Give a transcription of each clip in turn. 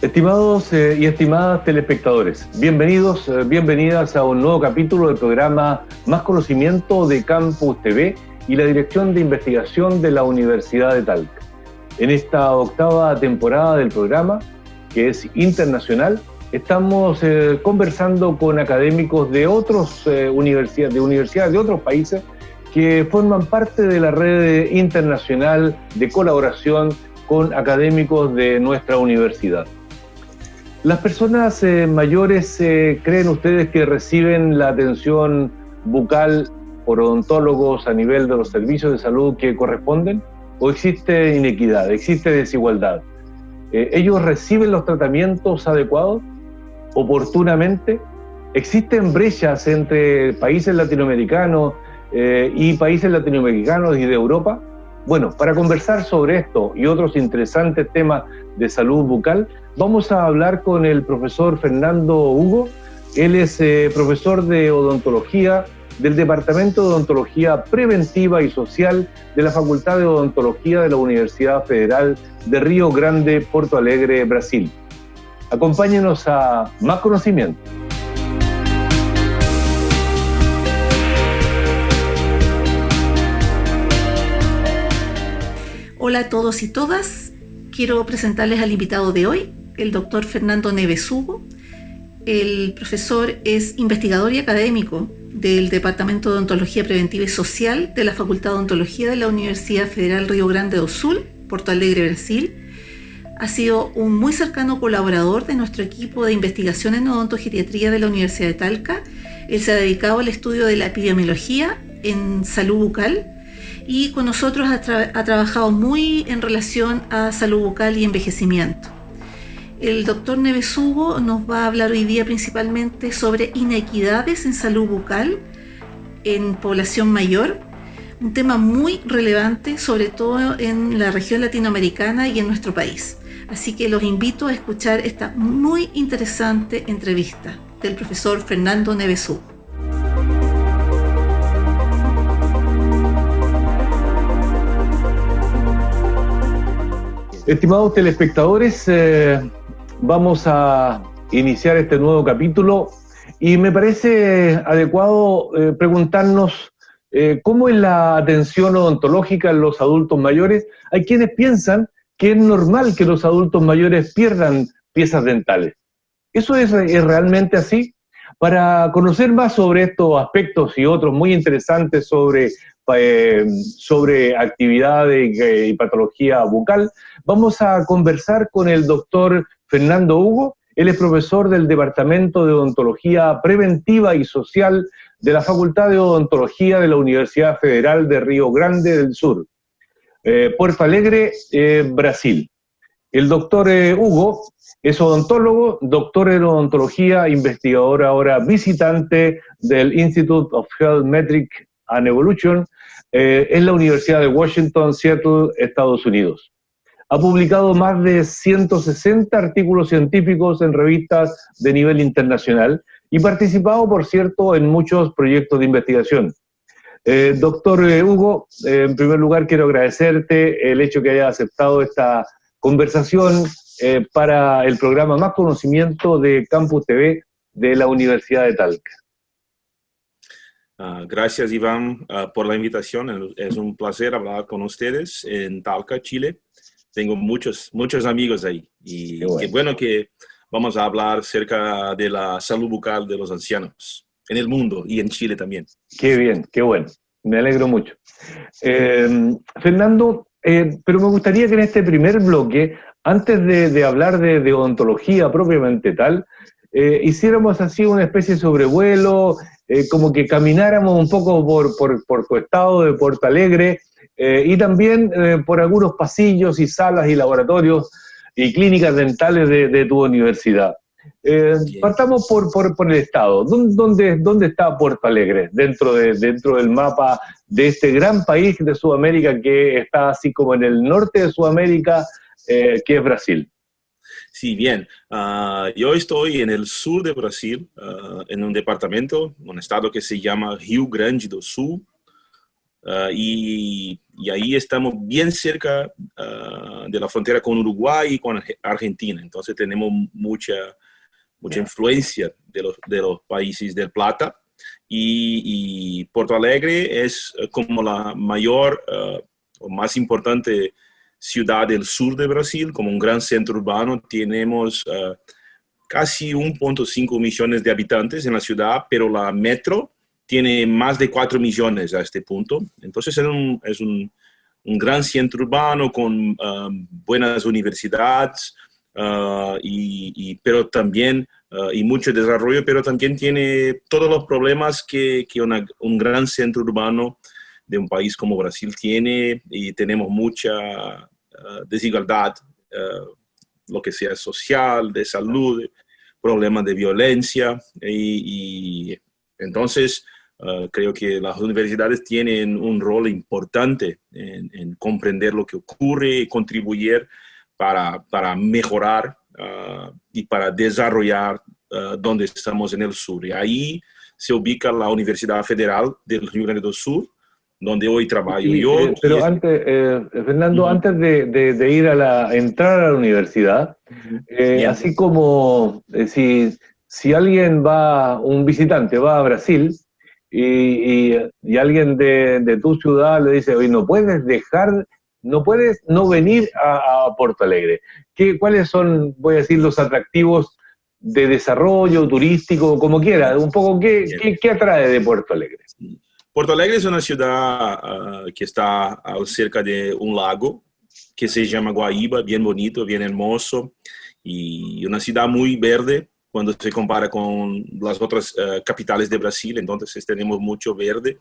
Estimados y estimadas telespectadores, bienvenidos, bienvenidas a un nuevo capítulo del programa Más Conocimiento de Campus TV y la Dirección de Investigación de la Universidad de Talca. En esta octava temporada del programa, que es internacional, estamos conversando con académicos de otras universidades de otros países que forman parte de la red internacional de colaboración con académicos de nuestra universidad. ¿Las personas mayores creen ustedes que reciben la atención bucal por odontólogos a nivel de los servicios de salud que corresponden? ¿O existe inequidad, existe desigualdad? ¿Ellos reciben los tratamientos adecuados, oportunamente? ¿Existen brechas entre países latinoamericanos y países latinoamericanos y de Europa? Bueno, para conversar sobre esto y otros interesantes temas de salud bucal, vamos a hablar con el profesor Fernando Hugo. Él es profesor de odontología del Departamento de Odontología Preventiva y Social de la Facultad de Odontología de la Universidad Federal de Río Grande, Porto Alegre, Brasil. Acompáñenos a Más Conocimiento. Hola a todos y todas. Quiero presentarles al invitado de hoy, el doctor Fernando Neves Hugo. El profesor es investigador y académico del Departamento de Odontología Preventiva y Social de la Facultad de Odontología de la Universidad Federal Río Grande do Sul, Porto Alegre, Brasil. Ha sido un muy cercano colaborador de nuestro equipo de investigación en odontogeriatría de la Universidad de Talca. Él se ha dedicado al estudio de la epidemiología en salud bucal y con nosotros ha trabajado muy en relación a salud bucal y envejecimiento. El doctor Neves Hugo nos va a hablar hoy día principalmente sobre inequidades en salud bucal en población mayor, un tema muy relevante, sobre todo en la región latinoamericana y en nuestro país. Así que los invito a escuchar esta muy interesante entrevista del profesor Fernando Neves Hugo. Estimados telespectadores, vamos a iniciar este nuevo capítulo y me parece adecuado preguntarnos cómo es la atención odontológica en los adultos mayores. Hay quienes piensan que es normal que los adultos mayores pierdan piezas dentales. ¿Eso es realmente así? Para conocer más sobre estos aspectos y otros muy interesantes sobre actividades y patología bucal, vamos a conversar con el doctor Fernando Hugo. Él es profesor del Departamento de Odontología Preventiva y Social de la Facultad de Odontología de la Universidad Federal de Río Grande del Sur, Porto Alegre, Brasil. El doctor Hugo es odontólogo, doctor en odontología, investigador ahora visitante del Institute of Health Metric and Evolution en la Universidad de Washington, Seattle, Estados Unidos. Ha publicado más de 160 artículos científicos en revistas de nivel internacional y participado, por cierto, en muchos proyectos de investigación. Doctor Hugo, en primer lugar quiero agradecerte el hecho que hayas aceptado esta conversación para el programa Más Conocimiento de Campus TV de la Universidad de Talca. Gracias, Iván, por la invitación. Es un placer hablar con ustedes en Talca, Chile. Tengo muchos amigos ahí y qué bueno que vamos a hablar acerca de la salud bucal de los ancianos en el mundo y en Chile también. Qué bien, qué bueno. Me alegro mucho. Fernando, pero me gustaría que en este primer bloque, antes de hablar de odontología propiamente tal, hiciéramos así una especie de sobrevuelo, como que camináramos un poco por tu estado de Porto Alegre y también por algunos pasillos y salas y laboratorios y clínicas dentales de tu universidad. Partamos por el estado. ¿Dónde está Porto Alegre dentro del mapa de este gran país de Sudamérica que está así como en el norte de Sudamérica, que es Brasil? Sí, bien. Yo estoy en el sur de Brasil, en un departamento, un estado que se llama Rio Grande do Sul. y ahí estamos bien cerca de la frontera con Uruguay y con Argentina. Entonces tenemos mucha influencia de los países del Plata. Y Porto Alegre es como la mayor o más importante ciudad del sur de Brasil, como un gran centro urbano. Tenemos casi 1.5 millones de habitantes en la ciudad, pero la metro tiene más de 4 millones a este punto. Entonces es un gran centro urbano con buenas universidades, pero también y mucho desarrollo, pero también tiene todos los problemas que un gran centro urbano de un país como Brasil tiene, y tenemos mucha desigualdad, lo que sea social, de salud, problemas de violencia, y entonces creo que las universidades tienen un rol importante en comprender lo que ocurre y contribuir para mejorar y para desarrollar donde estamos en el sur. Y ahí se ubica la Universidad Federal del Rio Grande do Sur, donde hoy trabajo yo. Pero antes, Fernando, antes de ir entrar a la universidad, así como si alguien un visitante va a Brasil y alguien de tu ciudad le dice, oye, no puedes no venir a Porto Alegre. ¿Cuáles son, voy a decir, los atractivos de desarrollo turístico, como quiera? Un poco, ¿qué atrae de Porto Alegre? Porto Alegre es una ciudad que está cerca de un lago que se llama Guaíba, bien bonito, bien hermoso, y una ciudad muy verde cuando se compara con las otras capitales de Brasil. Entonces tenemos mucho verde,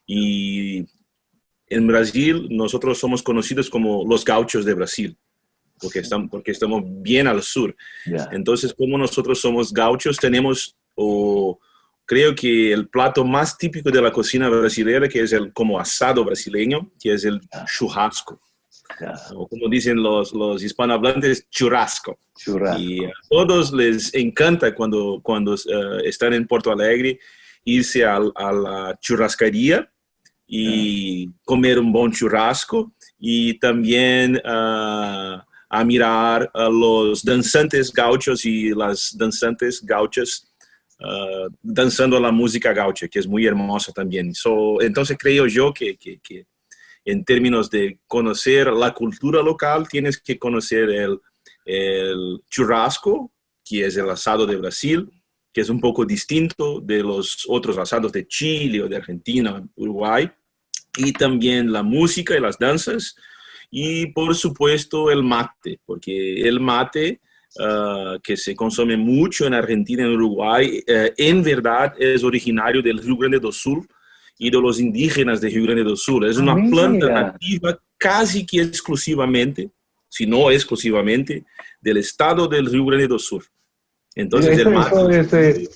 y en Brasil nosotros somos conocidos como los gauchos de Brasil, porque estamos bien al sur. Yeah. Entonces, como nosotros somos gauchos, tenemos, creo que el plato más típico de la cocina brasileña, que es el como asado brasileño, que es el churrasco. Yeah. O como dicen los hispanohablantes, churrasco. Y a todos les encanta cuando están en Porto Alegre irse a la churrascaría y comer un buen churrasco, y también a mirar a los danzantes gauchos y las danzantes gauchas danzando la música gaucha, que es muy hermosa también. Entonces creo yo que en términos de conocer la cultura local, tienes que conocer el churrasco, que es el asado de Brasil, que es un poco distinto de los otros asados de Chile o de Argentina, Uruguay, y también la música y las danzas, y por supuesto el mate, porque el mate que se consume mucho en Argentina y en Uruguay, en verdad es originario del Rio Grande do Sul y de los indígenas de Rio Grande do Sul. Es una planta nativa casi que exclusivamente, si no exclusivamente, del estado del Rio Grande do Sul. Entonces,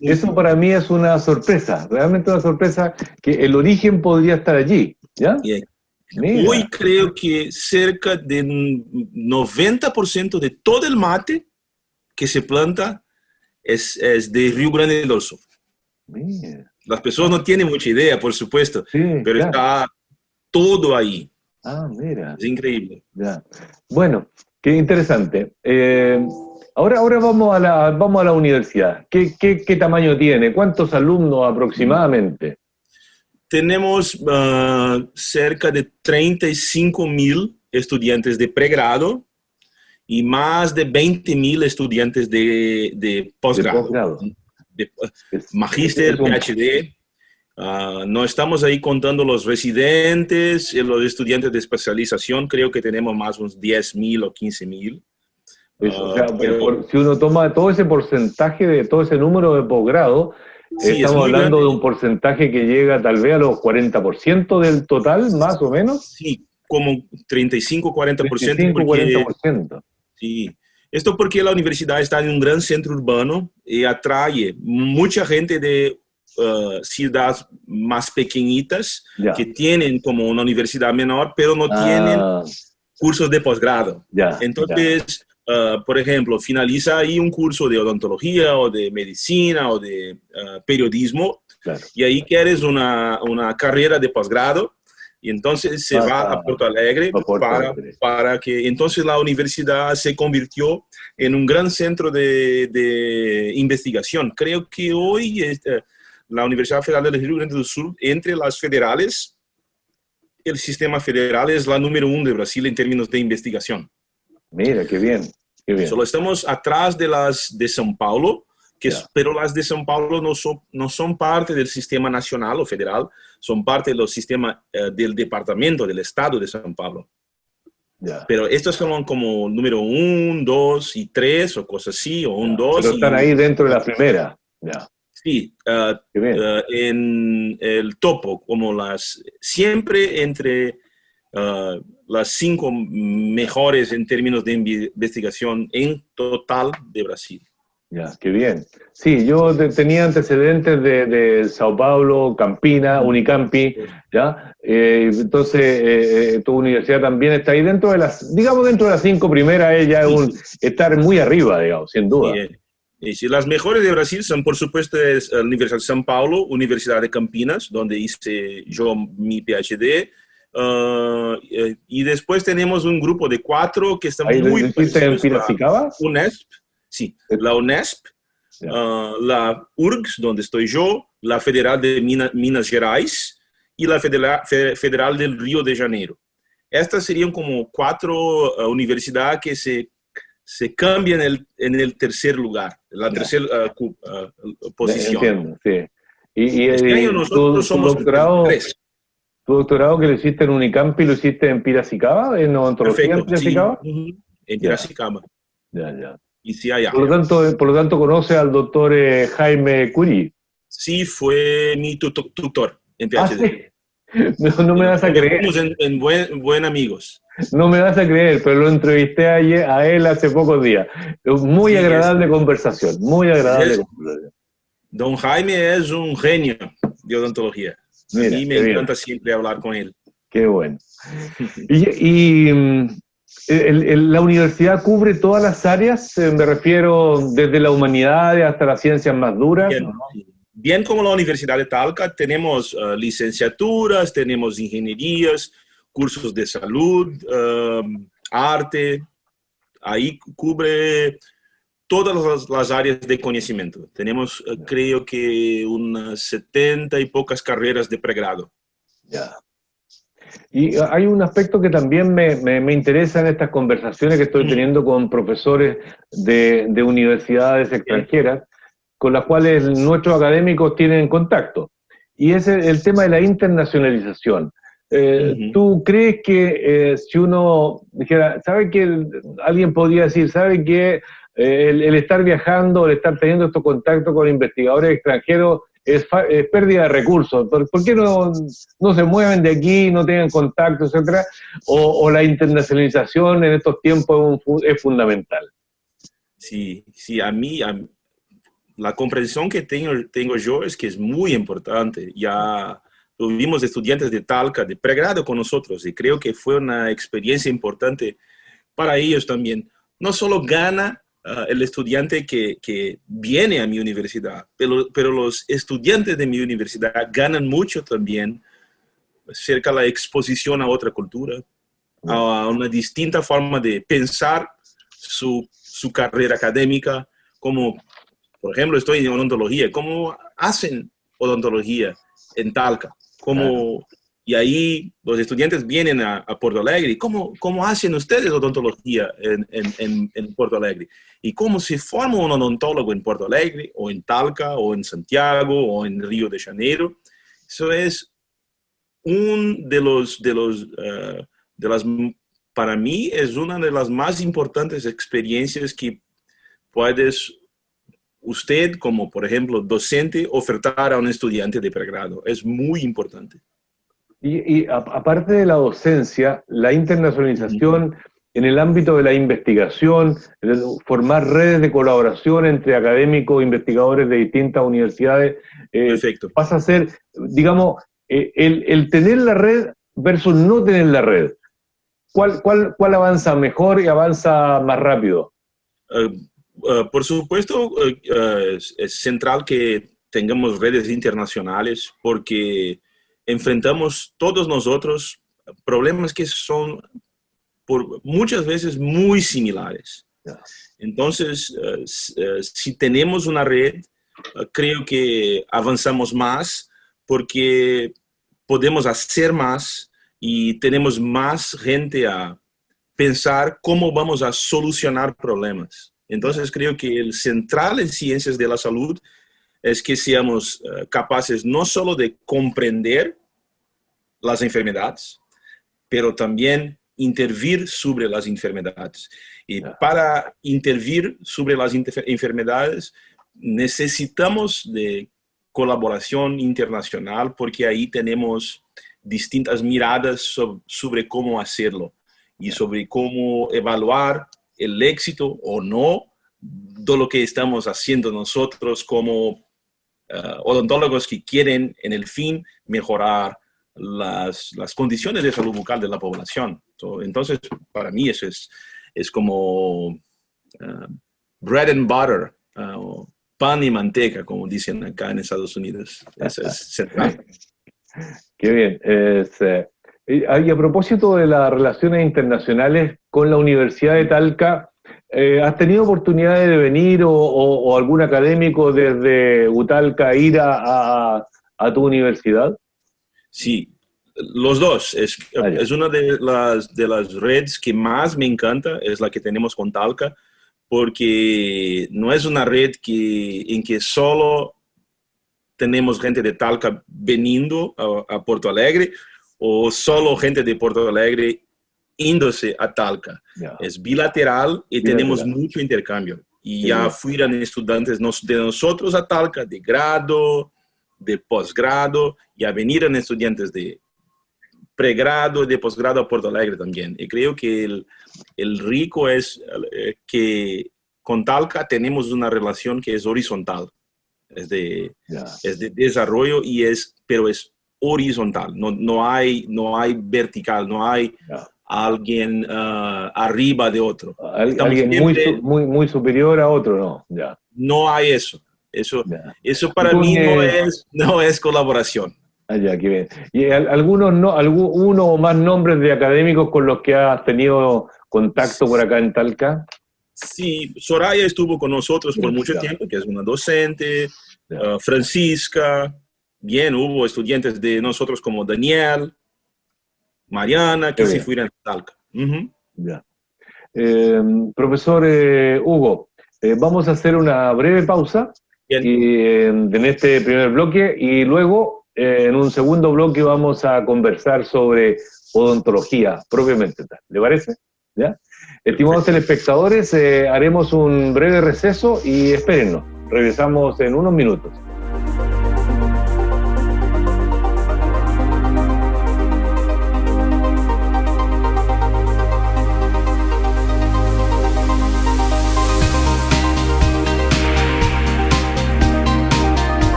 eso para mí es una sorpresa, realmente una sorpresa, que el origen podría estar allí, ¿ya? Hoy creo que cerca del 90% de todo el mate que se planta es de Rio Grande do Sul. Las personas no tienen mucha idea, por supuesto, pero está todo ahí. Mira. Es increíble. Ya. Bueno, qué interesante. Ahora vamos a la universidad. ¿Qué tamaño tiene? ¿Cuántos alumnos aproximadamente? Tenemos cerca de 35,000 estudiantes de pregrado y más de 20,000 estudiantes de posgrado. De magíster, PhD. No estamos ahí contando los residentes y los estudiantes de especialización. Creo que tenemos más unos 10,000 o 15,000. Si uno toma todo ese porcentaje de todo ese número de posgrado, estamos hablando de un porcentaje que llega tal vez a los 40% del total, más o menos. Sí, como 35-40%. 35-40%. Sí. Esto porque la universidad está en un gran centro urbano y atrae mucha gente de ciudades más pequeñitas que tienen como una universidad menor, pero no tienen cursos de posgrado. Entonces, por ejemplo, finaliza ahí un curso de odontología o de medicina o de periodismo, y ahí quieres una carrera de posgrado. Y entonces se va a Porto Alegre para que entonces la universidad se convirtió en un gran centro de investigación. Creo que hoy la Universidad Federal del Río Grande do Sul, entre las federales, el sistema federal es la número 1 de Brasil en términos de investigación. Mira, qué bien, qué bien. Solo estamos atrás de las de São Paulo, pero las de São Paulo no son parte del sistema nacional o federal, son parte del sistema del departamento, del estado de São Paulo. Pero estos son como número 1, 2 y 3 o cosas así, o 1, 2. Pero están ahí dentro de la primera. Sí, en el topo, como siempre entre las 5 mejores en términos de investigación en total de Brasil. Ya, qué bien. Sí, yo tenía antecedentes de Sao Paulo, Campina, Unicampi, ¿ya? Entonces, tu universidad también está ahí dentro de dentro de las 5 primeras, ella es estar muy arriba, digamos, sin duda. Sí, las mejores de Brasil son, por supuesto, la Universidad de São Paulo, Universidad de Campinas, donde hice yo mi PhD, y después tenemos un grupo de 4 que están muy parecidos. ¿En Piracicaba? UNESP. Sí, la UNESP, la URGS, donde estoy yo, la Federal de Minas Gerais y la Federal del Río de Janeiro. Estas serían como 4 universidades que se cambian en el tercer lugar, la tercera posición. Entiendo, sí. Este año nosotros somos 3. ¿Tu doctorado que lo hiciste en Unicampi lo hiciste en Piracicaba, en odontología en Piracicaba? Sí. En Piracicaba. Ya. Y sí, allá. Por lo tanto, ¿conoce al doctor Jaime Curie? Sí, fue mi tutor en PhD. ¿Sí? No me vas a creer. En buen amigos. No me vas a creer, pero lo entrevisté a él hace pocos días. Muy agradable conversación, muy agradable conversación. Don Jaime es un genio de odontología. Mira, a mí me encanta siempre hablar con él. Qué bueno. ¿La universidad cubre todas las áreas? Me refiero desde la humanidad hasta las ciencias más duras. Bien como la Universidad de Talca, tenemos licenciaturas, tenemos ingenierías, cursos de salud, arte. Ahí cubre todas las áreas de conocimiento. Tenemos, creo que, unas 70 y pocas carreras de pregrado. Ya. Y hay un aspecto que también me interesa en estas conversaciones que estoy teniendo con profesores de universidades extranjeras, con las cuales nuestros académicos tienen contacto, y es el tema de la internacionalización. ¿Tú crees que si uno dijera, ¿sabe que alguien podría decir, ¿sabe que el estar viajando, el estar teniendo estos contactos con investigadores extranjeros es pérdida de recursos? ¿Por qué no se mueven de aquí, no tienen contacto, etcétera? ¿O la internacionalización en estos tiempos es fundamental? Sí, a mí la comprensión que tengo yo es que es muy importante. Ya tuvimos estudiantes de Talca, de pregrado con nosotros, y creo que fue una experiencia importante para ellos también. No solo gana el estudiante que viene a mi universidad, pero los estudiantes de mi universidad ganan mucho también acerca de la exposición a otra cultura, a una distinta forma de pensar su carrera académica, como, por ejemplo, estoy en odontología, cómo hacen odontología en Talca, y ahí los estudiantes vienen a Porto Alegre. ¿Cómo hacen ustedes odontología en Porto Alegre? ¿Y cómo se forma un odontólogo en Porto Alegre, o en Talca, o en Santiago, o en Río de Janeiro? Eso es para mí es una de las más importantes experiencias que puedes usted, como por ejemplo docente, ofertar a un estudiante de pregrado. Es muy importante. Y aparte de la docencia, la internacionalización en el ámbito de la investigación, formar redes de colaboración entre académicos e investigadores de distintas universidades, pasa a ser, digamos, el tener la red versus no tener la red. ¿Cuál avanza mejor y avanza más rápido? Por supuesto, es central que tengamos redes internacionales, porque enfrentamos todos nosotros problemas que son muchas veces muy similares. Entonces, si tenemos una red, creo que avanzamos más porque podemos hacer más y tenemos más gente a pensar cómo vamos a solucionar problemas. Entonces, creo que el central en ciencias de la salud es que seamos capaces no solo de comprender las enfermedades, pero también intervir sobre las enfermedades. Y para intervir sobre las enfermedades necesitamos de colaboración internacional porque ahí tenemos distintas miradas sobre cómo hacerlo y sobre cómo evaluar el éxito o no de lo que estamos haciendo nosotros como odontólogos que quieren en el fin mejorar las condiciones de salud bucal de la población. Entonces, para mí eso es como bread and butter, pan y manteca, como dicen acá en Estados Unidos. Eso es central. Qué bien. Y a propósito de las relaciones internacionales con la Universidad de Talca, ¿has tenido oportunidades de venir o algún académico desde UTalca ir a tu universidad? Sí, los dos. Es una de las redes que más me encanta, es la que tenemos con Talca, porque no es una red en que solo tenemos gente de Talca veniendo a Porto Alegre o solo gente de Porto Alegre índose a Talca. Es bilateral y tenemos mucho intercambio. Y ya fueran estudiantes de nosotros a Talca, de grado, de posgrado, y a venir estudiantes de pregrado y de posgrado a Porto Alegre también. Y creo que el rico es que con Talca tenemos una relación que es horizontal. Es de desarrollo, pero es horizontal. No hay vertical, no hay alguien arriba de otro. Alguien muy superior a otro, ¿no? Ya. No hay eso. Eso para mí no es colaboración. Ya, qué bien. ¿Y uno o más nombres de académicos con los que has tenido contacto por acá en Talca? Sí, Soraya estuvo con nosotros por mucho tiempo, que es una docente. Francisca, bien, hubo estudiantes de nosotros como Daniel, Mariana, que se fueron a Talca. Ya. Profesor Hugo, vamos a hacer una breve pausa en este primer bloque y luego en un segundo bloque vamos a conversar sobre odontología propiamente tal. ¿Le parece? ¿Ya? Estimados telespectadores, haremos un breve receso y espérennos. Regresamos en unos minutos.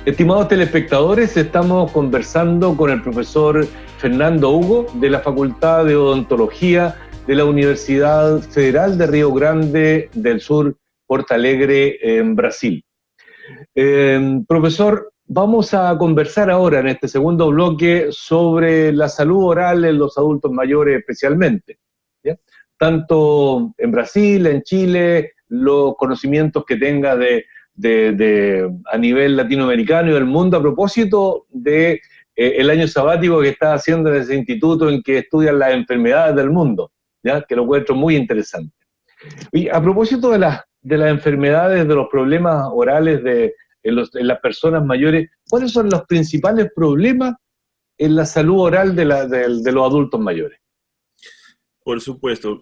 Estimados telespectadores, estamos conversando con el profesor Fernando Hugo de la Facultad de Odontología de la Universidad Federal de Río Grande del Sur, Porto Alegre, en Brasil. Profesor, vamos a conversar ahora en este segundo bloque sobre la salud oral en los adultos mayores especialmente, ¿ya? Tanto en Brasil, en Chile, los conocimientos que tenga a nivel latinoamericano y del mundo a propósito de el año sabático que está haciendo en ese instituto en que estudian las enfermedades del mundo, ¿ya? Que lo encuentro muy interesante. Y a propósito de las enfermedades, de los problemas orales en las personas mayores, ¿cuáles son los principales problemas en la salud oral de los adultos mayores? Por supuesto.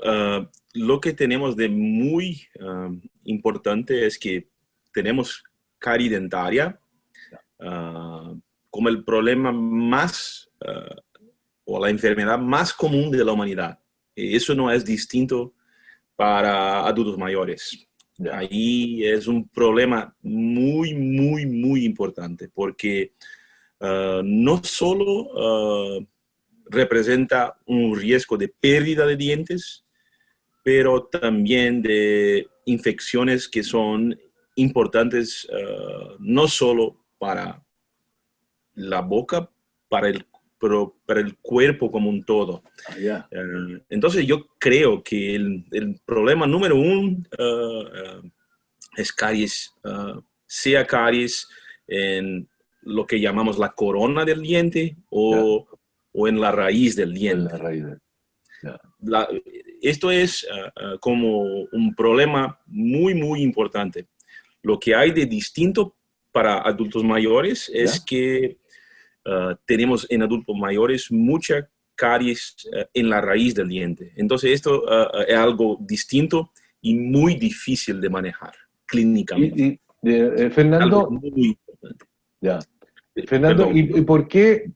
Lo que tenemos de muy importante es que tenemos carie dentaria como el problema más o la enfermedad más común de la humanidad. Y eso no es distinto para adultos mayores. Ahí es un problema muy, muy, muy importante porque no solo representa un riesgo de pérdida de dientes, pero también de infecciones que son importantes no solo para la boca para el cuerpo como un todo. Entonces yo creo que el problema número uno es caries, sea caries en lo que llamamos la corona del diente o en la raíz del diente. Esto es como un problema muy, muy importante. Lo que hay de distinto para adultos mayores es que tenemos en adultos mayores mucha caries en la raíz del diente. Entonces esto es algo distinto y muy difícil de manejar clínicamente. Fernando, algo muy importante. Fernando, ¿y por qué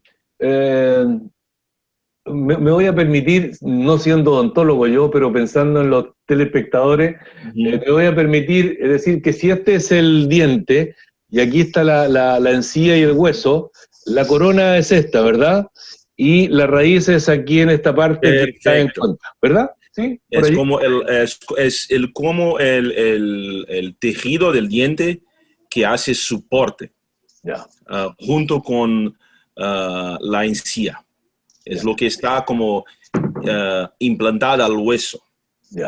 me voy a permitir, no siendo odontólogo yo, pero pensando en los telespectadores, me voy a permitir decir que si este es el diente y aquí está la encía y el hueso, la corona es esta, ¿verdad? Y la raíz es aquí en esta parte que está en contra, ¿verdad? ¿Sí? Es como el tejido del diente que hace soporte, junto con la encía. Es lo que está como implantada al hueso.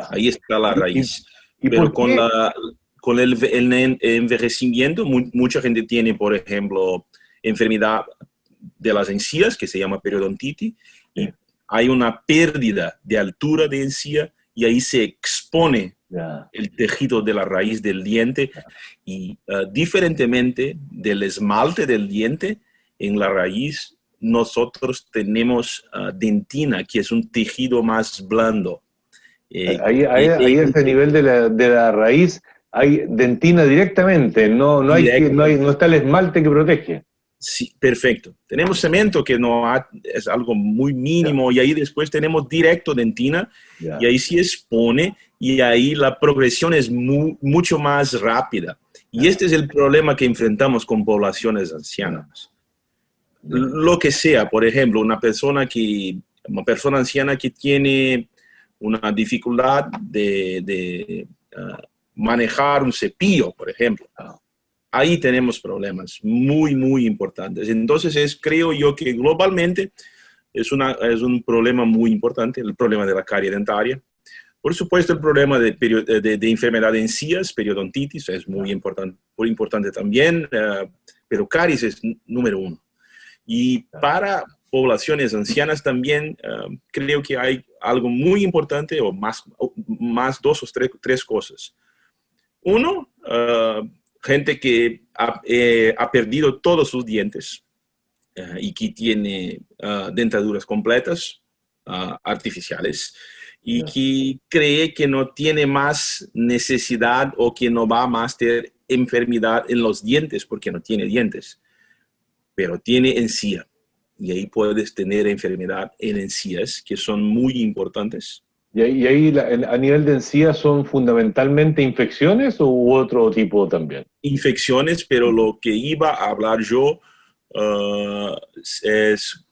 Ahí está la raíz. Pero con el envejecimiento, mucha gente tiene, por ejemplo, enfermedad de las encías, que se llama periodontitis, y hay una pérdida de altura de encía, y ahí se expone el tejido de la raíz del diente, y diferentemente del esmalte del diente, en la raíz nosotros tenemos dentina, que es un tejido más blando. Ahí a ese nivel de la raíz hay dentina directamente, no está el esmalte que protege. Sí, perfecto. Tenemos cemento que es algo muy mínimo, y ahí después tenemos directo dentina, y ahí se expone, y ahí la progresión es mucho más rápida. Y este es el problema que enfrentamos con poblaciones ancianas. Lo que sea, por ejemplo, una persona anciana que tiene una dificultad de manejar un cepillo, por ejemplo. Ahí tenemos problemas muy, muy importantes. Entonces, creo yo que globalmente es un problema muy importante, el problema de la carie dentaria. Por supuesto, el problema de enfermedad de encías, periodontitis, es muy importante también, pero caries es número uno. Y para poblaciones ancianas también creo que hay algo muy importante, o más dos o tres cosas. Uno, gente que ha perdido todos sus dientes y que tiene dentaduras completas, artificiales, y que cree que no tiene más necesidad o que no va más a tener enfermedad en los dientes porque no tiene dientes, pero tiene encía. Y ahí puedes tener enfermedad en encías, que son muy importantes. ¿Y ahí a nivel de encías son fundamentalmente infecciones u otro tipo también? Infecciones, pero lo que iba a hablar yo es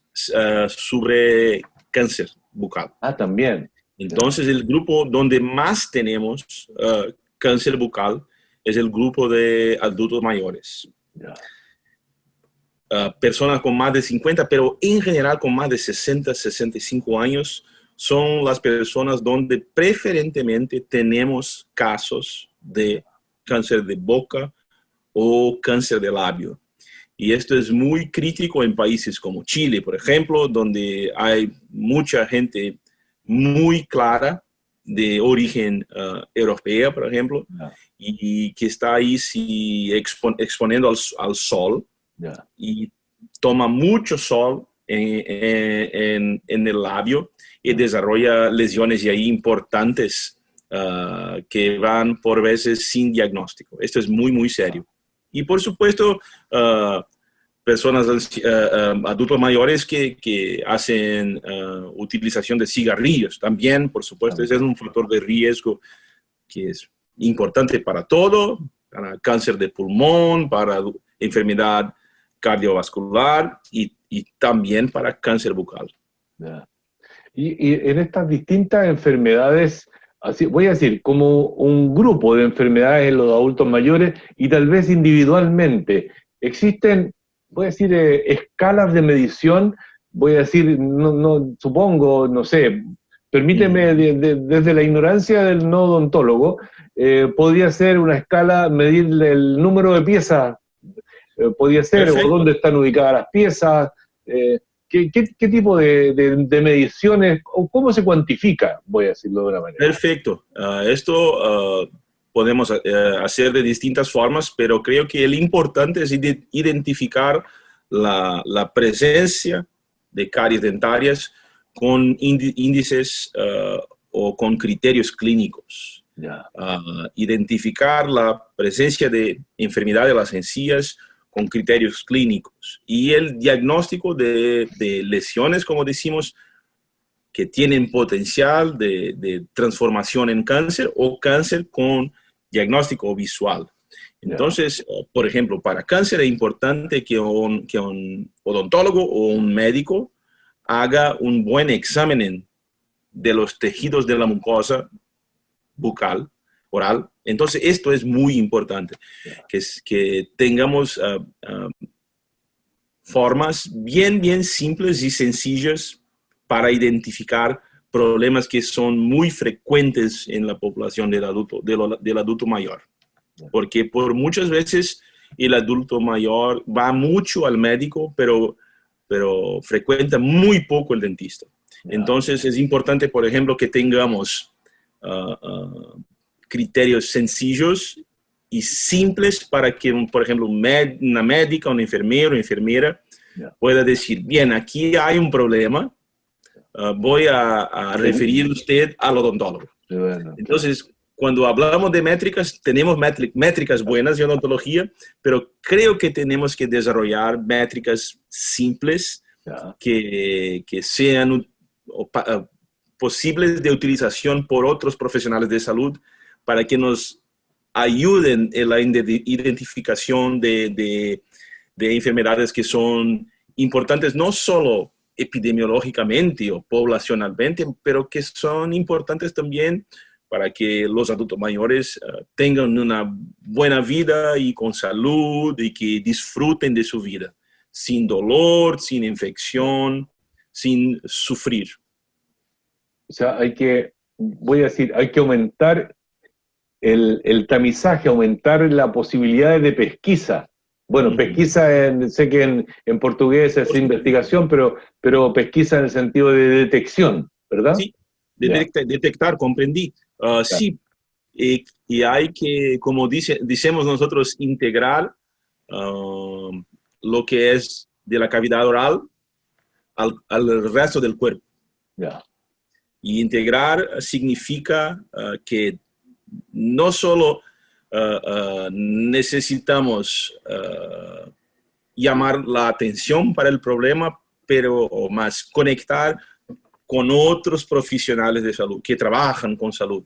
sobre cáncer bucal. También. Entonces, el grupo donde más tenemos cáncer bucal es el grupo de adultos mayores. Personas con más de 50, pero en general con más de 60, 65 años, son las personas donde preferentemente tenemos casos de cáncer de boca o cáncer de labio. Y esto es muy crítico en países como Chile, por ejemplo, donde hay mucha gente muy clara de origen europea, por ejemplo, y que está ahí exponiendo al sol. Y toma mucho sol en el labio y desarrolla lesiones ahí importantes que van por veces sin diagnóstico. Esto es muy, muy serio. Y por supuesto, personas, adultos mayores que hacen utilización de cigarrillos también, por supuesto, ese es un factor de riesgo que es importante para todo, para cáncer de pulmón, para enfermedad cardiovascular y también para cáncer bucal. Y en estas distintas enfermedades, así voy a decir, como un grupo de enfermedades en los adultos mayores y tal vez individualmente, ¿existen voy a decir, escalas de medición, voy a decir, supongo, no sé, permíteme, desde la ignorancia del no odontólogo, podría ser una escala, medir el número de piezas, podría ser, Perfecto. o dónde están ubicadas las piezas, ¿qué tipo de mediciones, o cómo se cuantifica, voy a decirlo de una manera? Perfecto. Esto podemos hacer de distintas formas, pero creo que lo importante es identificar la presencia de caries dentarias con índices o con criterios clínicos. Ya. Identificar la presencia de enfermedad de las encías con criterios clínicos y el diagnóstico de lesiones, como decimos, que tienen potencial de transformación en cáncer o cáncer con diagnóstico visual. Entonces, por ejemplo, para cáncer es importante que un odontólogo o un médico haga un buen examen de los tejidos de la mucosa bucal, oral. Entonces, esto es muy importante, que tengamos formas bien simples y sencillas para identificar problemas que son muy frecuentes en la población del adulto mayor. Porque por muchas veces el adulto mayor va mucho al médico, pero frecuenta muy poco el dentista. Entonces es importante, por ejemplo, que tengamos criterios sencillos y simples para que, por ejemplo, una médica, un enfermero, una enfermera pueda decir, bien, aquí hay un problema, voy a referir usted al odontólogo. Entonces, cuando hablamos de métricas, tenemos métricas buenas de odontología, pero creo que tenemos que desarrollar métricas simples que sean posibles de utilización por otros profesionales de salud para que nos ayuden en la identificación de enfermedades que son importantes no solo epidemiológicamente o poblacionalmente, pero que son importantes también para que los adultos mayores tengan una buena vida y con salud y que disfruten de su vida, sin dolor, sin infección, sin sufrir. O sea, hay que aumentar el tamizaje, aumentar las posibilidades de pesquisa. Bueno, pesquisa, sé que en portugués es investigación, pero pesquisa en el sentido de detección, ¿verdad? Sí, detectar, comprendí. Sí, y hay que, como decimos nosotros, integrar lo que es de la cavidad oral al resto del cuerpo. Y integrar significa que no solo necesitamos llamar la atención para el problema, pero más conectar con otros profesionales de salud que trabajan con salud.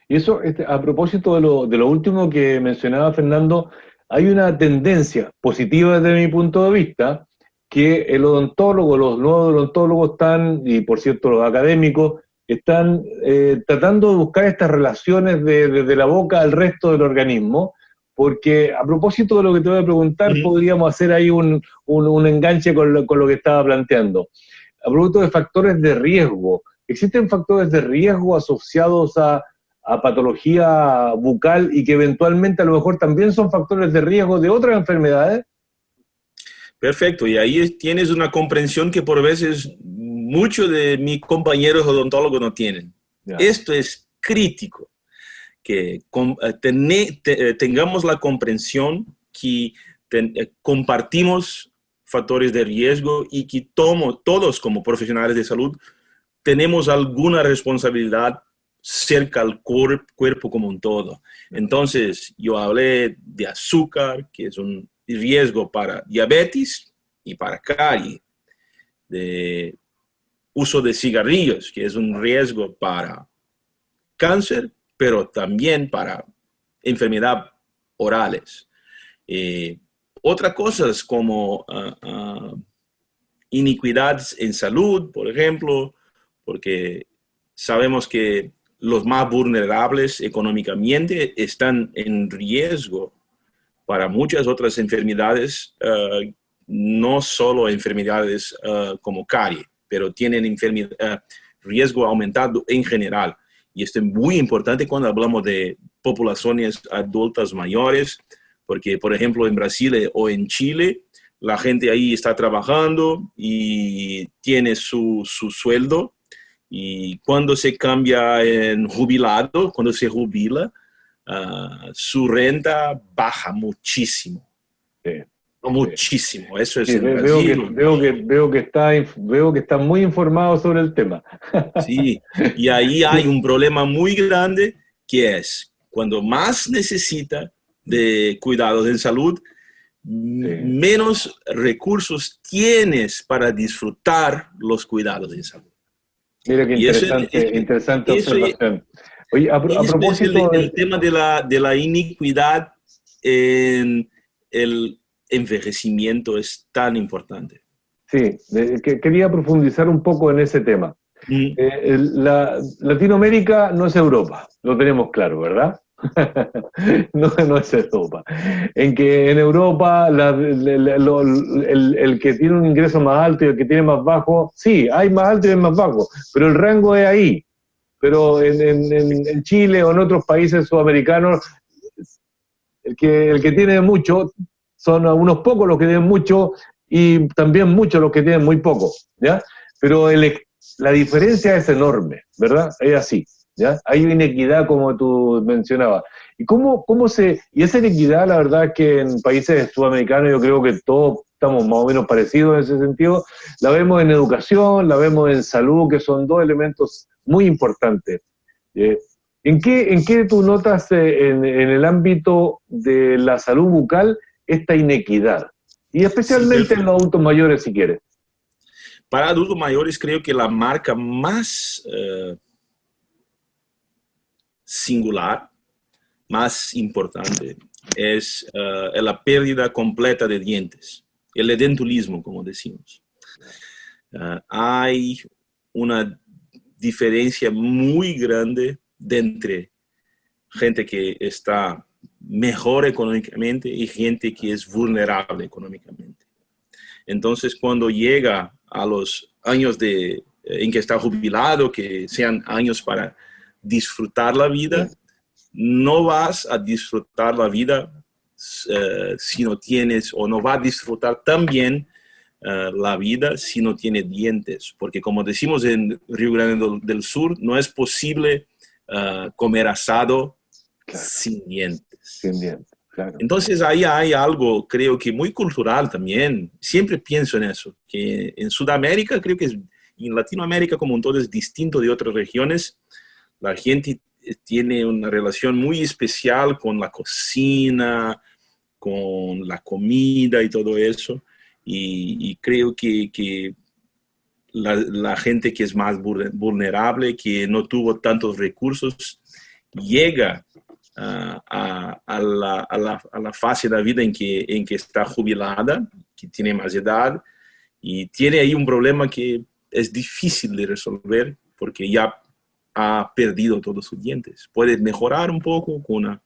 Y eso, a propósito de lo último que mencionaba Fernando, hay una tendencia positiva desde mi punto de vista, que el odontólogo, los nuevos odontólogos están, y por cierto los académicos, están tratando de buscar estas relaciones desde la boca al resto del organismo, porque a propósito de lo que te voy a preguntar, podríamos hacer ahí un enganche con lo que estaba planteando. A propósito de factores de riesgo, ¿existen factores de riesgo asociados a patología bucal y que eventualmente a lo mejor también son factores de riesgo de otras enfermedades? Perfecto, y ahí tienes una comprensión que por veces muchos de mis compañeros odontólogos no tienen. Esto es crítico, que tengamos la comprensión que compartimos factores de riesgo y que todos como profesionales de salud tenemos alguna responsabilidad cerca al cuerpo como un todo. Entonces, yo hablé de azúcar, que es un riesgo para diabetes y para carie, de uso de cigarrillos, que es un riesgo para cáncer, pero también para enfermedades orales. Otras cosas como iniquidades en salud, por ejemplo, porque sabemos que los más vulnerables económicamente están en riesgo para muchas otras enfermedades no solo enfermedades como carie, pero tienen riesgo aumentado en general. Y esto es muy importante cuando hablamos de poblaciones adultas mayores, porque, por ejemplo, en Brasil o en Chile, la gente ahí está trabajando y tiene su sueldo, y cuando se cambia en jubilado, cuando se jubila, su renta baja muchísimo. Sí. Muchísimo, eso es sí, en Brasil. Veo que está muy informado sobre el tema. Sí, y ahí hay un problema muy grande, que es cuando más necesita de cuidados en salud, menos recursos tienes para disfrutar los cuidados en salud. Mira qué interesante observación. Oye, a propósito el tema de la iniquidad en el envejecimiento es tan importante. Sí, quería profundizar un poco en ese tema. Latinoamérica no es Europa, lo tenemos claro, ¿verdad? No es Europa. En Europa el que tiene un ingreso más alto y el que tiene más bajo, sí, hay más alto y hay más bajo, pero el rango es ahí. Pero en Chile o en otros países sudamericanos, el que tiene mucho, son unos pocos los que tienen mucho y también muchos los que tienen muy poco, ¿ya? Pero la diferencia es enorme, ¿verdad? Es así, ¿ya? Hay una inequidad, como tú mencionabas. Y esa inequidad, la verdad es que en países sudamericanos yo creo que todos estamos más o menos parecidos en ese sentido. La vemos en educación, la vemos en salud, que son dos elementos muy importantes. ¿En qué tú notas en el ámbito de la salud bucal esta inequidad? Y especialmente en los adultos mayores, si quieres. Para adultos mayores creo que la marca más singular, más importante, es la pérdida completa de dientes, el edentulismo, como decimos. Hay una diferencia muy grande entre gente que está mejor económicamente y gente que es vulnerable económicamente. Entonces, cuando llega a los años en que está jubilado, que sean años para disfrutar la vida, no vas a disfrutar la vida si no tienes, o no va a disfrutar tan bien la vida si no tiene dientes, porque como decimos en Río Grande del Sur, no es posible comer asado sin dientes. Sin dientes, claro. Entonces ahí hay algo, creo que muy cultural también. Siempre pienso en eso, que en Sudamérica, creo que en Latinoamérica como un todo es distinto de otras regiones. La gente tiene una relación muy especial con la cocina, con la comida y todo eso. Y creo que la gente que es más vulnerable, que no tuvo tantos recursos, llega a la fase de la vida en que está jubilada, que tiene más edad, y tiene ahí un problema que es difícil de resolver porque ya ha perdido todos sus dientes. Puede mejorar un poco con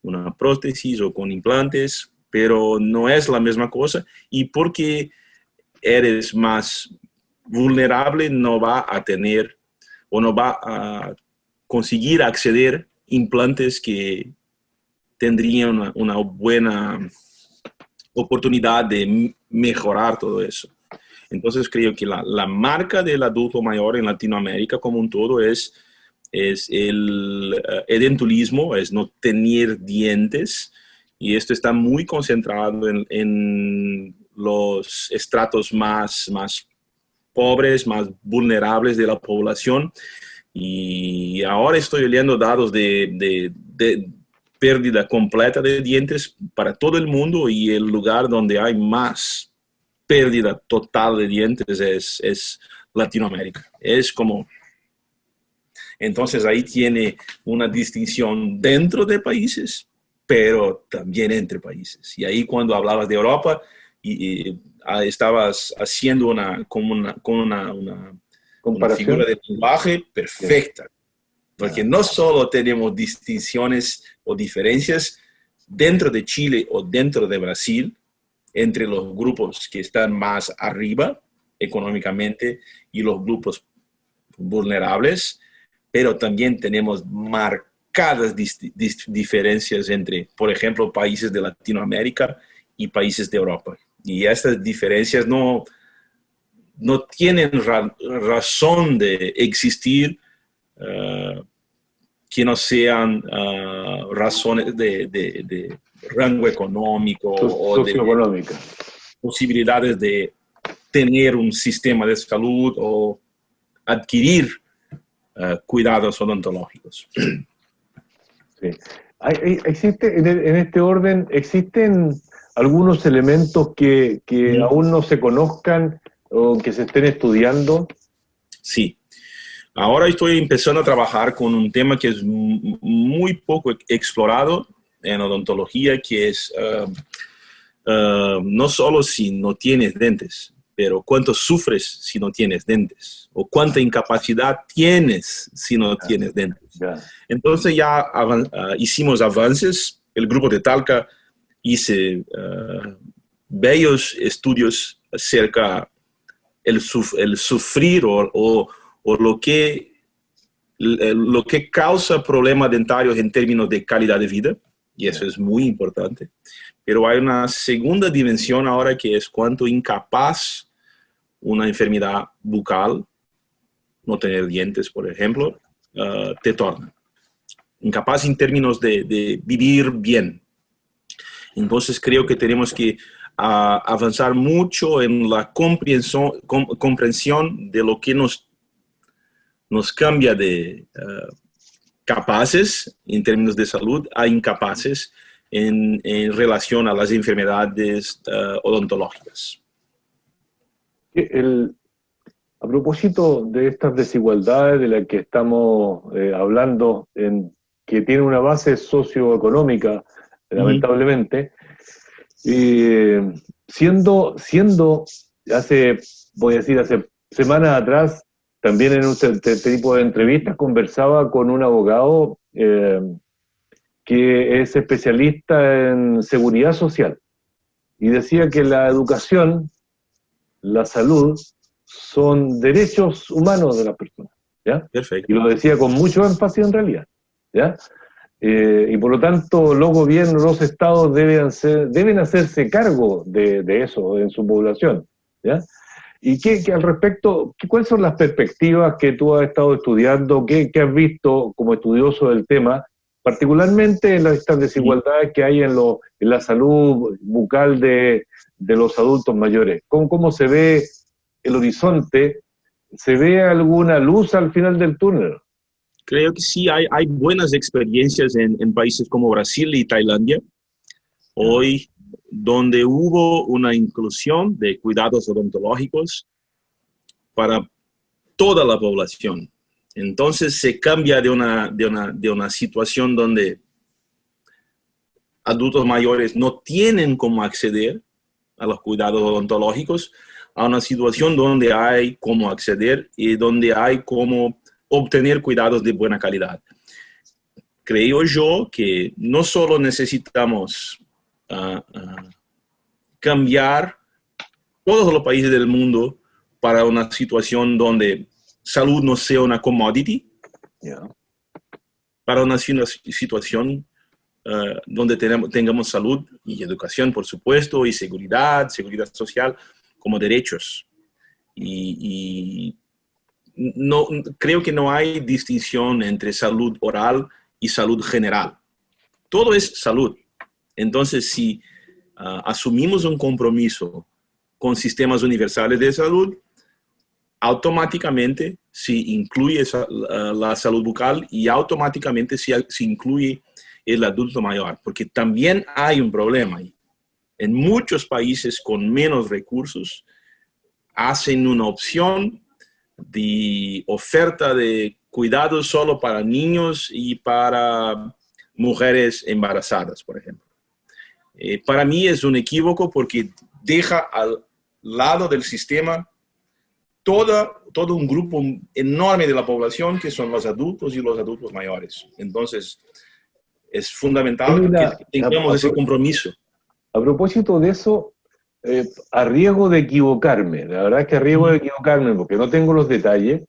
una prótesis o con implantes, pero no es la misma cosa, y porque eres más vulnerable no va a tener o no va a conseguir acceder implantes que tendrían una buena oportunidad de mejorar todo eso. Entonces creo que la marca del adulto mayor en Latinoamérica como un todo es el edentulismo, es no tener dientes, y esto está muy concentrado en los estratos más pobres, más vulnerables de la población. Y ahora estoy leyendo datos de pérdida completa de dientes para todo el mundo, y el lugar donde hay más pérdida total de dientes es Latinoamérica. Es como... Entonces ahí tiene una distinción dentro de países, pero también entre países. Y ahí cuando hablabas de Europa, estabas haciendo una figura de lenguaje perfecta. Porque no solo tenemos distinciones o diferencias dentro de Chile o dentro de Brasil, entre los grupos que están más arriba económicamente y los grupos vulnerables, pero también tenemos marcadas diferencias entre, por ejemplo, países de Latinoamérica y países de Europa. Y estas diferencias no tienen razón de existir que no sean razones de rango económico o de posibilidades de tener un sistema de salud o adquirir cuidados odontológicos. Sí. Existe, en este orden, ¿existen algunos elementos que aún no se conozcan o que se estén estudiando? Sí. Ahora estoy empezando a trabajar con un tema que es muy poco explorado en odontología, que es no solo si no tienes dentes, pero cuánto sufres si no tienes dentes, o cuánta incapacidad tienes si no tienes dentes. Entonces ya hicimos avances. El grupo de Talca hice bellos estudios acerca el sufrir o lo que causa problemas dentarios en términos de calidad de vida, y eso es muy importante. Pero hay una segunda dimensión ahora, que es cuánto incapaz una enfermedad bucal, no tener dientes, por ejemplo, te torna. Incapaz en términos de vivir bien. Entonces creo que tenemos que avanzar mucho en la comprensión de lo que nos cambia de capaces en términos de salud a incapaces en relación a las enfermedades odontológicas. A propósito de estas desigualdades de las que estamos hablando, que tiene una base socioeconómica, lamentablemente, siendo hace semanas atrás, también en este tipo de entrevistas conversaba con un abogado que es especialista en seguridad social, y decía que la educación, la salud, son derechos humanos de las personas, ¿ya? Perfecto. Y lo decía con mucho énfasis en realidad, ¿ya? Y por lo tanto los gobiernos, los estados deben hacerse cargo de eso en su población, ¿ya? Y que al respecto, ¿cuáles son las perspectivas que tú has estado estudiando, qué has visto como estudioso del tema, particularmente en estas desigualdades que hay en la salud bucal de los adultos mayores? ¿Cómo se ve el horizonte? ¿Se ve alguna luz al final del túnel? Creo que sí, hay buenas experiencias en países como Brasil y Tailandia hoy, donde hubo una inclusión de cuidados odontológicos para toda la población. Entonces se cambia de una situación donde adultos mayores no tienen cómo acceder a los cuidados odontológicos a una situación donde hay cómo acceder y donde hay cómo obtener cuidados de buena calidad. Creo yo que no solo necesitamos cambiar todos los países del mundo para una situación donde salud no sea una commodity, para una situación donde tengamos salud y educación, por supuesto, y seguridad social como derechos. Y no, creo que no hay distinción entre salud oral y salud general. Todo es salud. Entonces, si asumimos un compromiso con sistemas universales de salud, automáticamente se incluye la salud bucal y automáticamente se incluye el adulto mayor, porque también hay un problema ahí. En muchos países con menos recursos hacen una opción de oferta de cuidados solo para niños y para mujeres embarazadas, por ejemplo. Para mí es un equívoco porque deja al lado del sistema todo un grupo enorme de la población que son los adultos y los adultos mayores. Entonces, es fundamental que tengamos ese compromiso. A propósito de eso, a riesgo de equivocarme, la verdad es que a riesgo de equivocarme porque no tengo los detalles,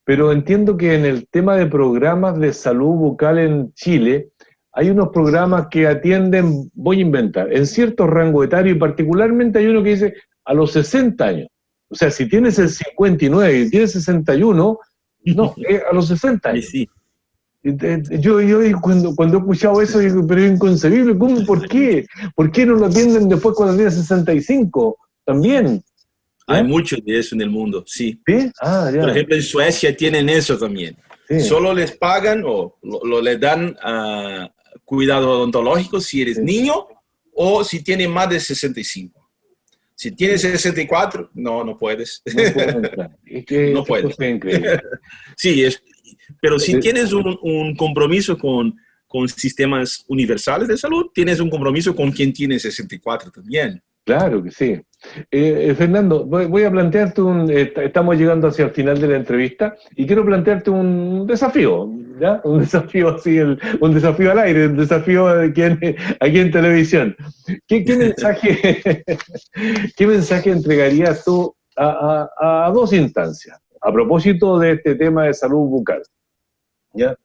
pero entiendo que en el tema de programas de salud bucal en Chile, hay unos programas que atienden, voy a inventar, en cierto rango etario, y particularmente hay uno que dice a los 60 años. O sea, si tienes el 59 y tienes 61, no, a los 60 años. Sí. Yo cuando he escuchado eso, digo, pero es inconcebible, ¿cómo? ¿Por qué? ¿Por qué no lo atienden después cuando tiene 65? También. Hay mucho de eso en el mundo, sí. ¿Sí? Ah, ya. Por ejemplo, en Suecia tienen eso también. Sí. Solo les pagan o les dan cuidado odontológico si eres niño o si tienes más de 65. Si tienes 64, no puedes. No puedes. Sí, pero si tienes un compromiso con sistemas universales de salud, tienes un compromiso con quien tiene 64 también. Claro que sí. Fernando, voy a plantearte estamos llegando hacia el final de la entrevista y quiero plantearte un desafío, ¿ya? Un desafío así, un desafío al aire, un desafío aquí en televisión. ¿Qué mensaje entregarías tú a dos instancias a propósito de este tema de salud bucal? ¿Ya?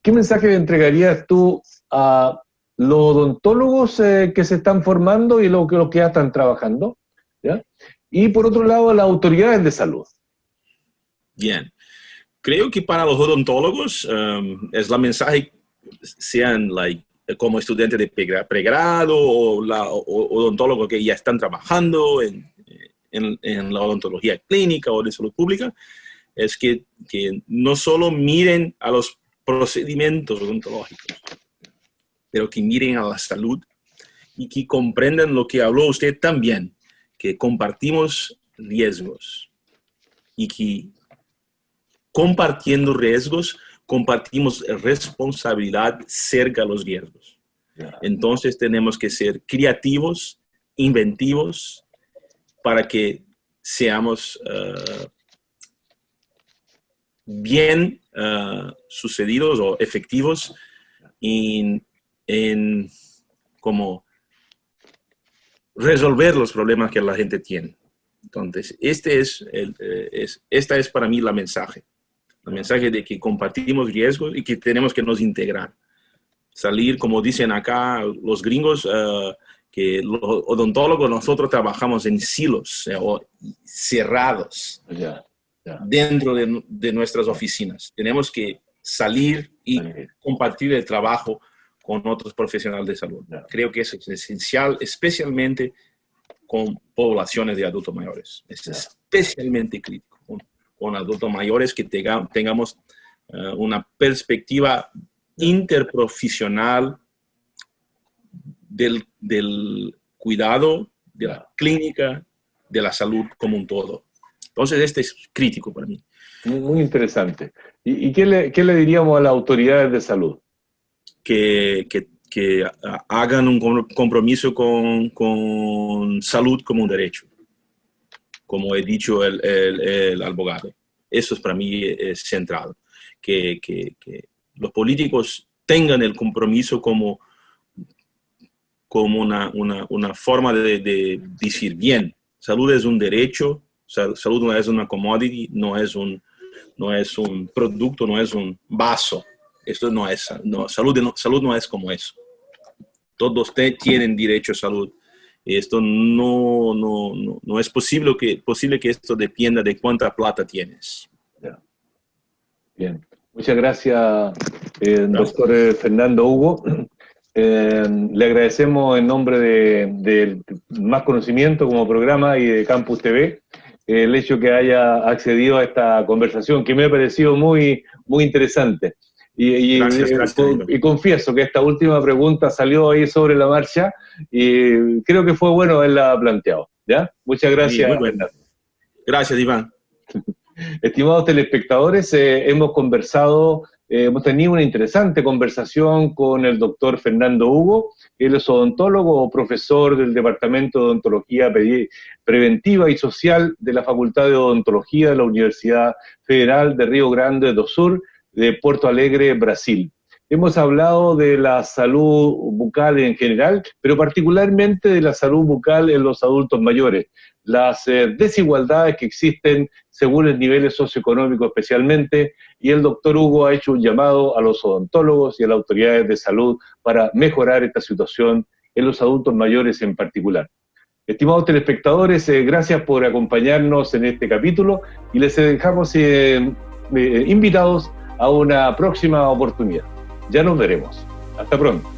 ¿Qué mensaje entregarías tú a los odontólogos que se están formando y los que ya están trabajando? ¿Ya? Y por otro lado, las autoridades de salud. Bien. Creo que para los odontólogos es la mensaje, sean como estudiantes de pregrado o odontólogos que ya están trabajando en la odontología clínica o de salud pública, es que no solo miren a los procedimientos odontológicos, pero que miren a la salud y que comprendan lo que habló usted también, que compartimos riesgos y que compartiendo riesgos, compartimos responsabilidad cerca de los riesgos. Entonces tenemos que ser creativos, inventivos, para que seamos bien sucedidos o efectivos en como resolver los problemas que la gente tiene. Entonces, esta es para mí la mensaje. El mensaje de que compartimos riesgos y que tenemos que nos integrar. Salir, como dicen acá los gringos, que los odontólogos nosotros trabajamos en silos o cerrados dentro de nuestras oficinas. Tenemos que salir y compartir el trabajo con otros profesionales de salud. Creo que eso es esencial, especialmente con poblaciones de adultos mayores. Es especialmente crítico con adultos mayores que tengamos una perspectiva interprofesional del cuidado, de la clínica, de la salud como un todo. Entonces, este es crítico para mí. Muy interesante. ¿Y qué le diríamos a las autoridades de salud? Que hagan un compromiso con salud como un derecho, como he dicho el abogado. Eso es para mí es central. Que los políticos tengan el compromiso como una forma de decir, bien, salud es un derecho, salud no es una commodity, no es un producto, no es un vaso. Esto no es, salud no es como eso. Todos tienen derecho a salud. Esto no es posible que esto dependa de cuánta plata tienes. Bien. Muchas gracias, doctor Fernando Hugo. Le agradecemos en nombre de Más Conocimiento como programa y de Campus TV el hecho que haya accedido a esta conversación que me ha parecido muy, muy interesante. Gracias. Y confieso que esta última pregunta salió ahí sobre la marcha y creo que fue bueno haberla planteado. ¿Ya? Muchas gracias. Sí, bueno. Gracias, Iván. Estimados telespectadores, hemos tenido una interesante conversación con el doctor Fernando Hugo. Él es odontólogo, profesor del Departamento de Odontología Preventiva y Social de la Facultad de Odontología de la Universidad Federal de Río Grande do Sur, de Porto Alegre, Brasil. Hemos hablado de la salud bucal en general, pero particularmente de la salud bucal en los adultos mayores, las desigualdades que existen según el nivel socioeconómico especialmente, y el doctor Hugo ha hecho un llamado a los odontólogos y a las autoridades de salud para mejorar esta situación en los adultos mayores en particular. Estimados telespectadores, gracias por acompañarnos en este capítulo y les dejamos invitados a una próxima oportunidad. Ya nos veremos. Hasta pronto.